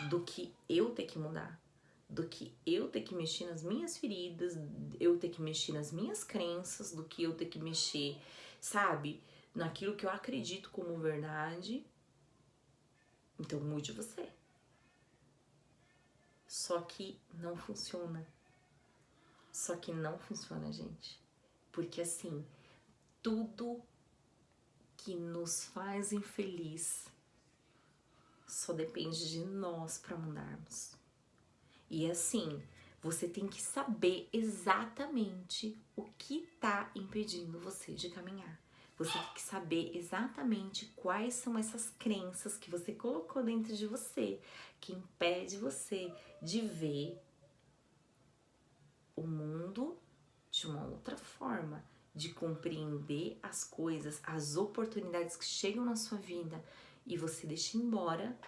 do que eu ter que mudar, do que eu ter que mexer nas minhas feridas, eu ter que mexer nas minhas crenças, do que eu ter que mexer, sabe, naquilo que eu acredito como verdade. Então mude você. Só que não funciona. Só que não funciona, gente. Porque assim, tudo que nos faz infeliz só depende de nós para mudarmos. E assim, você tem que saber exatamente o que tá impedindo você de caminhar. Você tem que saber exatamente quais são essas crenças que você colocou dentro de você, que impede você de ver o mundo de uma outra forma, de compreender as coisas, as oportunidades que chegam na sua vida e você deixa embora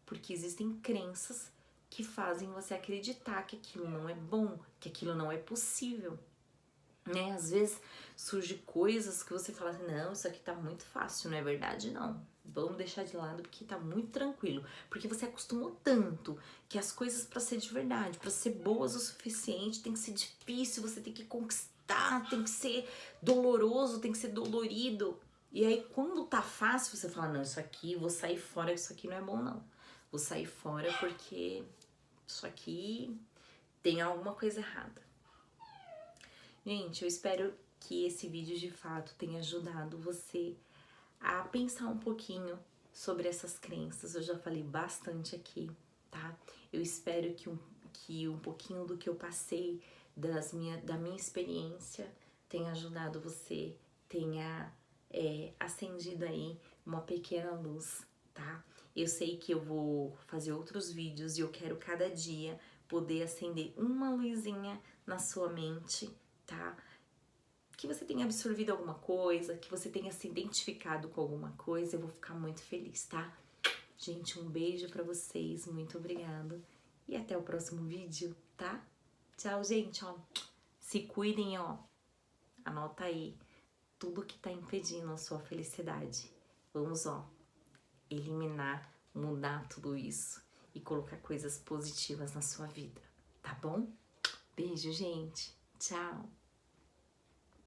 porque existem crenças que fazem você acreditar que aquilo não é bom, que aquilo não é possível, né? Às vezes surge coisas que você fala assim, não, isso aqui tá muito fácil, não é verdade? Não, vamos deixar de lado porque tá muito tranquilo, porque você acostumou tanto que as coisas para ser de verdade, para ser boas o suficiente, tem que ser difícil, você tem que conquistar, tem que ser doloroso, tem que ser dolorido. E aí quando tá fácil, você fala, não, isso aqui, vou sair fora, isso aqui não é bom não. Vou sair fora porque isso aqui tem alguma coisa errada. Gente, eu espero que esse vídeo de fato tenha ajudado você a pensar um pouquinho sobre essas crenças. Eu já falei bastante aqui, tá? Eu espero que um pouquinho do que eu passei da minha experiência tenha ajudado você, tenha acendido aí uma pequena luz, tá? Eu sei que eu vou fazer outros vídeos e eu quero cada dia poder acender uma luzinha na sua mente, tá? Que você tenha absorvido alguma coisa, que você tenha se identificado com alguma coisa, eu vou ficar muito feliz, tá? Gente, um beijo pra vocês, muito obrigada e até o próximo vídeo, tá? Tchau, gente, ó. Se cuidem, ó. Anota aí tudo que tá impedindo a sua felicidade. Vamos, ó, eliminar, mudar tudo isso e colocar coisas positivas na sua vida, tá bom? Beijo, gente. Tchau.